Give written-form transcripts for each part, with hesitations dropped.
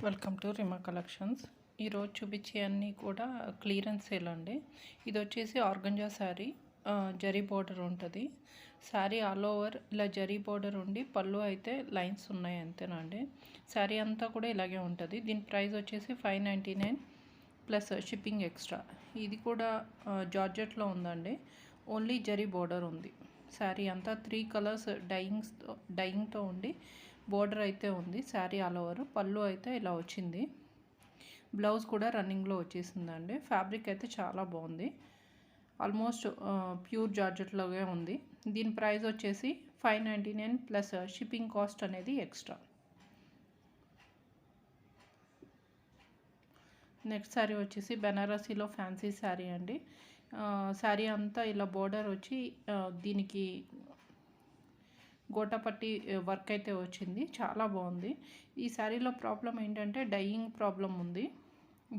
Welcome to రిమా collections. ఈరోజు చూపించే అన్నీ కూడా క్లియరెన్స్ సేల్ అండి. ఇది వచ్చేసి ఆర్గంజా శారీ, జరీ బోర్డర్ ఉంటుంది. శారీ ఆల్ ఓవర్ ఇలా జరీ బోర్డర్ ఉండి పళ్ళు అయితే లైన్స్ ఉన్నాయి అంతేనండి. శారీ అంతా కూడా ఇలాగే ఉంటుంది. దీని ప్రైస్ వచ్చేసి 599 ప్లస్ షిప్పింగ్ ఎక్స్ట్రా. ఇది కూడా జార్జెట్లో ఉందండి. ఓన్లీ జరీ బోర్డర్ ఉంది. శారీ అంతా 3 కలర్స్ డైయింగ్తో ఉండి బోర్డర్ అయితే ఉంది. శారీ ఆల్ ఓవర్ పళ్ళు అయితే ఇలా వచ్చింది. బ్లౌజ్ కూడా రన్నింగ్లో వచ్చేసిందండి. ఫ్యాబ్రిక్ అయితే చాలా బాగుంది. ఆల్మోస్ట్ ప్యూర్ జార్జెట్లాగే ఉంది. దీని ప్రైస్ వచ్చేసి 599 ప్లస్ షిప్పింగ్ కాస్ట్ అనేది ఎక్స్ట్రా. నెక్స్ట్ శారీ వచ్చేసి బెనారసీలో ఫ్యాన్సీ శారీ అండి. శారీ అంతా ఇలా బోర్డర్ వచ్చి దీనికి గోటాపట్టి వర్క్ అయితే వచ్చింది. చాలా బాగుంది. ఈ శారీలో ప్రాబ్లం ఏంటంటే డైయింగ్ ప్రాబ్లం ఉంది.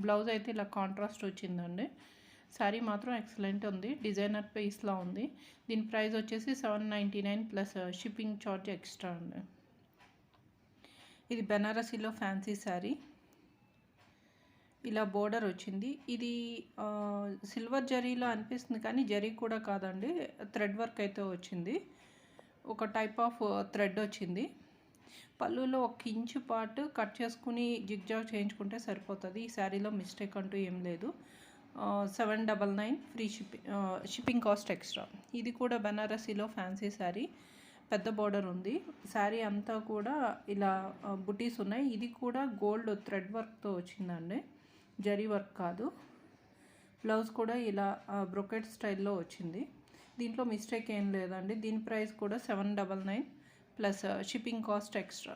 బ్లౌజ్ అయితే ఇలా కాంట్రాస్ట్ వచ్చిందండి. శారీ మాత్రం ఎక్సలెంట్ ఉంది. డిజైనర్ పీస్లా ఉంది. దీని ప్రైస్ వచ్చేసి 799 ప్లస్ షిప్పింగ్ ఛార్జ్ ఎక్స్ట్రా అండి. ఇది బెనారసీలో ఫ్యాన్సీ శారీ. ఇలా బోర్డర్ వచ్చింది. ఇది సిల్వర్ జరీలో అనిపిస్తుంది కానీ జరీ కూడా కాదండి. థ్రెడ్ వర్క్ అయితే వచ్చింది. ఒక టైప్ ఆఫ్ థ్రెడ్ వచ్చింది. పళ్ళులో 1 ఇంచు పార్ట్ కట్ చేసుకుని జిగ్జాగ్ చేయించుకుంటే సరిపోతుంది. ఈ శారీలో మిస్టేక్ అంటూ ఏం లేదు. 799 ఫ్రీ షిప్పింగ్ కాస్ట్ ఎక్స్ట్రా. ఇది కూడా బెనారసీలో ఫ్యాన్సీ శారీ. పెద్ద బోర్డర్ ఉంది. శారీ అంతా కూడా ఇలా బుటీస్ ఉన్నాయి. ఇది కూడా గోల్డ్ థ్రెడ్ వర్క్తో వచ్చిందండి, జరీ వర్క్ కాదు. బ్లౌజ్ కూడా ఇలా బ్రొకెట్ స్టైల్లో వచ్చింది. దీంట్లో మిస్టేక్ ఏం లేదండి. దీని ప్రైస్ కూడా 799 ప్లస్ షిప్పింగ్ కాస్ట్ ఎక్స్ట్రా.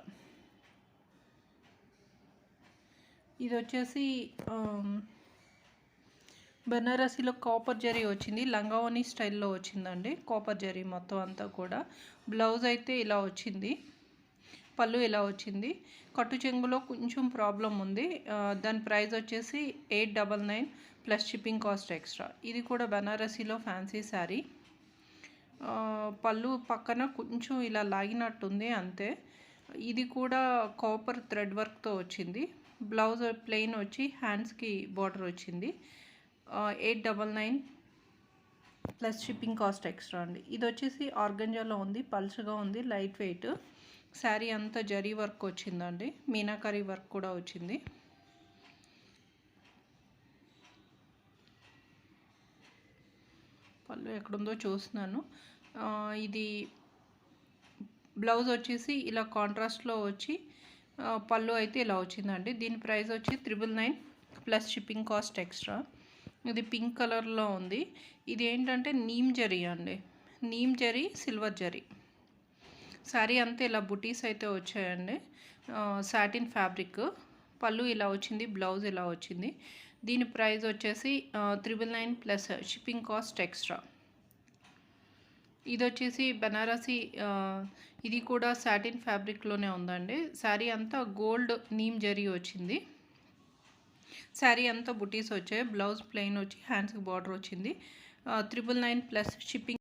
ఇది వచ్చేసి బెనారసీలో కాపర్ జరీ వచ్చింది. లంగావోని స్టైల్లో వచ్చిందండి. కాపర్ జరీ మొత్తం అంతా కూడా. బ్లౌజ్ అయితే ఇలా వచ్చింది. పళ్ళు ఇలా వచ్చింది. కట్టు చెంగులో కొంచెం ప్రాబ్లం ఉంది. దాని ప్రైస్ వచ్చేసి 899 ప్లస్ షిప్పింగ్ కాస్ట్ ఎక్స్ట్రా. ఇది కూడా బెనారసీలో ఫ్యాన్సీ శారీ. పళ్ళు పక్కన కొంచెం ఇలా లాగినట్టుంది అంతే. ఇది కూడా కాపర్ థ్రెడ్ వర్క్తో వచ్చింది. బ్లౌజ్ ప్లెయిన్ వచ్చి హ్యాండ్స్కి బార్డర్ వచ్చింది. 899 ప్లస్ షిప్పింగ్ కాస్ట్ ఎక్స్ట్రా అండి. ఇది వచ్చేసి ఆర్గంజాలో ఉంది. పల్చగా ఉంది, లైట్ వెయిట్. శారీ అంతా జరీ వర్క్ వచ్చిందండి. మీనాకరీ వర్క్ కూడా వచ్చింది. పళ్ళు ఎక్కడుందో చూస్తున్నాను. ఇది బ్లౌజ్ వచ్చేసి ఇలా కాంట్రాస్ట్లో వచ్చి పళ్ళు అయితే ఇలా వచ్చిందండి. దీని ప్రైస్ వచ్చి 999 ప్లస్ షిప్పింగ్ కాస్ట్ ఎక్స్ట్రా. ఇది పింక్ కలర్లో ఉంది. ఇది ఏంటంటే నీమ్ జరీ అండి. నీమ్ జరీ, సిల్వర్ జరీ. శారీ అంతా ఇలా బుటీస్ అయితే వచ్చాయండి. Satin fabric. పళ్ళు ఇలా వచ్చింది, బ్లౌజ్ ఇలా వచ్చింది. దీని ప్రైస్ వచ్చేసి 999 ప్లస్ షిప్పింగ్ కాస్ట్ ఎక్స్ట్రా. ఇది వచ్చేసి బెనారసీ. ఇది కూడా సాటిన్ ఫ్యాబ్రిక్లోనే ఉందండి. శారీ అంతా గోల్డ్ నీమ్ జరీ వచ్చింది. శారీ అంతా బుటీస్ వచ్చాయి. బ్లౌజ్ ప్లెయిన్ వచ్చి హ్యాండ్స్కి బార్డర్ వచ్చింది. 999 ప్లస్ షిప్పింగ్